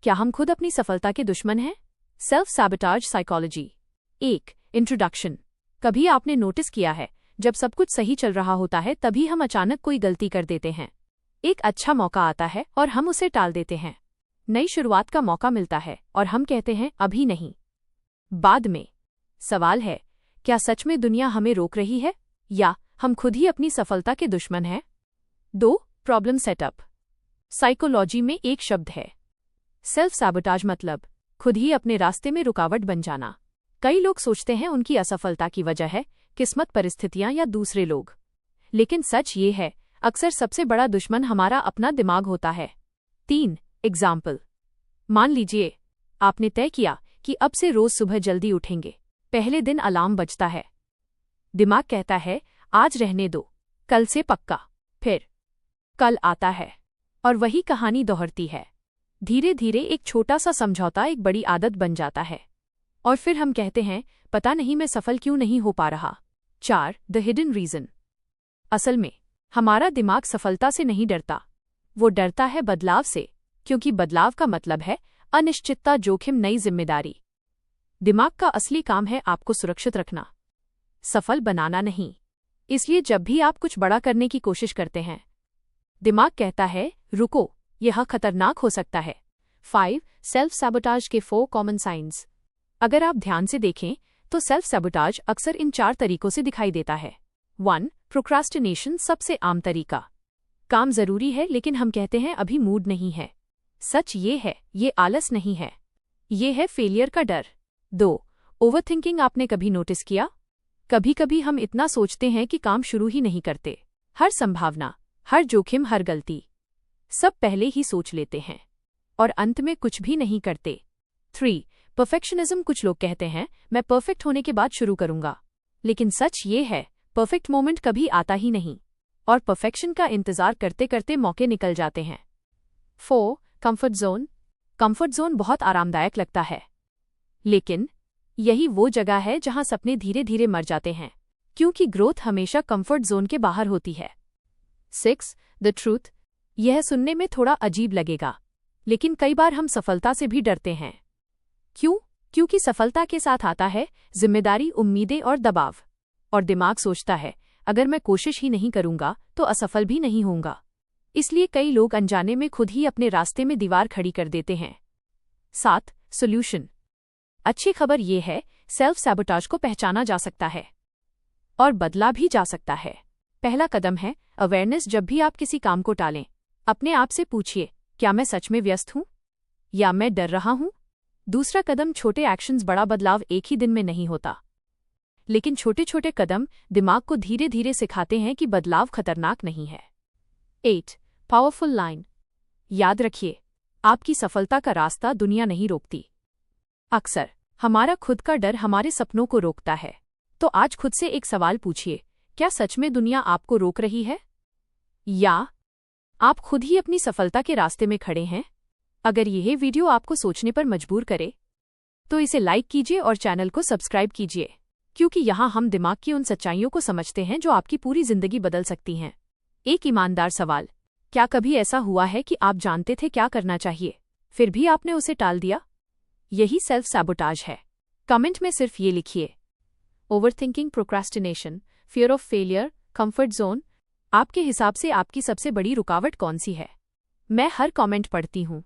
क्या हम खुद अपनी सफलता के दुश्मन हैं? Self sabotage psychology. 1. इंट्रोडक्शन। कभी आपने नोटिस किया है, जब सब कुछ सही चल रहा होता है तभी हम अचानक कोई गलती कर देते हैं। एक अच्छा मौका आता है और हम उसे टाल देते हैं। नई शुरुआत का मौका मिलता है और हम कहते हैं अभी नहीं, बाद में। सवाल है, क्या सच में दुनिया हमें रोक रही है या हम खुद ही अपनी सफलता के दुश्मन हैं? 2. Problem setup. साइकोलॉजी में एक शब्द है सेल्फ सैबोटाज, मतलब खुद ही अपने रास्ते में रुकावट बन जाना। कई लोग सोचते हैं उनकी असफलता की वजह है किस्मत, परिस्थितियां या दूसरे लोग। लेकिन सच ये है, अक्सर सबसे बड़ा दुश्मन हमारा अपना दिमाग होता है। 3. एग्जाम्पल। मान लीजिए आपने तय किया कि अब से रोज सुबह जल्दी उठेंगे। पहले दिन अलार्म बजता है, दिमाग कहता है आज रहने दो, कल से पक्का। फिर कल आता है और वही कहानी दोहरती है। धीरे धीरे एक छोटा सा समझौता एक बड़ी आदत बन जाता है और फिर हम कहते हैं पता नहीं मैं सफल क्यों नहीं हो पा रहा। 4. The hidden reason. असल में हमारा दिमाग सफलता से नहीं डरता, वो डरता है बदलाव से, क्योंकि बदलाव का मतलब है अनिश्चितता, जोखिम, नई जिम्मेदारी। दिमाग का असली काम है आपको सुरक्षित रखना, सफल बनाना नहीं। इसलिए जब भी आप कुछ बड़ा करने की कोशिश करते हैं, दिमाग कहता है रुको, यह खतरनाक हो सकता है। 5. सेल्फ सैबोटाज के 4 कॉमन साइंस। अगर आप ध्यान से देखें तो सेल्फ सैबोटाज अक्सर इन 4 तरीकों से दिखाई देता है। 1. प्रोक्रास्टिनेशन, सबसे आम तरीका। काम जरूरी है लेकिन हम कहते हैं अभी मूड नहीं है। सच ये है, ये आलस नहीं है, ये है फेलियर का डर। 2. ओवरथिंकिंग। आपने कभी नोटिस किया, कभी कभी हम इतना सोचते हैं कि काम शुरू ही नहीं करते। हर संभावना, हर जोखिम, हर गलती सब पहले ही सोच लेते हैं और अंत में कुछ भी नहीं करते। 3. परफेक्शनिज्म। कुछ लोग कहते हैं मैं परफेक्ट होने के बाद शुरू करूंगा, लेकिन सच ये है परफेक्ट मोमेंट कभी आता ही नहीं और परफेक्शन का इंतजार करते करते मौके निकल जाते हैं। 4. Comfort zone. कंफर्ट जोन बहुत आरामदायक लगता है, लेकिन यही वो जगह है जहां सपने धीरे धीरे मर जाते हैं, क्योंकि ग्रोथ हमेशा कंफर्ट जोन के बाहर होती है। 6. The truth. यह सुनने में थोड़ा अजीब लगेगा, लेकिन कई बार हम सफलता से भी डरते हैं। क्यों? क्योंकि सफलता के साथ आता है जिम्मेदारी, उम्मीदें और दबाव, और दिमाग सोचता है अगर मैं कोशिश ही नहीं करूंगा तो असफल भी नहीं होऊंगा। इसलिए कई लोग अनजाने में खुद ही अपने रास्ते में दीवार खड़ी कर देते हैं। 7. सॉल्यूशन। अच्छी खबर यह है, सेल्फ सैबोटाज को पहचाना जा सकता है और बदला भी जा सकता है। पहला कदम है अवेयरनेस। जब भी आप किसी काम को टालें, अपने आप से पूछिए क्या मैं सच में व्यस्त हूं या मैं डर रहा हूं। दूसरा कदम छोटे एक्शंस। बड़ा बदलाव एक ही दिन में नहीं होता, लेकिन छोटे छोटे कदम दिमाग को धीरे धीरे सिखाते हैं कि बदलाव खतरनाक नहीं है। 8. Powerful line. याद रखिए, आपकी सफलता का रास्ता दुनिया नहीं रोकती। अक्सर हमारा खुद का डर हमारे सपनों को रोकता है। तो आज खुद से एक सवाल पूछिए, क्या सच में दुनिया आपको रोक रही है या आप खुद ही अपनी सफलता के रास्ते में खड़े हैं? अगर यह वीडियो आपको सोचने पर मजबूर करे तो इसे लाइक कीजिए और चैनल को सब्सक्राइब कीजिए, क्योंकि यहाँ हम दिमाग की उन सच्चाइयों को समझते हैं जो आपकी पूरी जिंदगी बदल सकती हैं। एक ईमानदार सवाल, क्या कभी ऐसा हुआ है कि आप जानते थे क्या करना चाहिए, फिर भी आपने उसे टाल दिया? यही सेल्फ सैबोटाज है। कमेंट में सिर्फ ये लिखिए, overthinking, procrastination, fear of failure, comfort zone. आपके हिसाब से आपकी सबसे बड़ी रुकावट कौन सी है? मैं हर कमेंट पढ़ती हूँ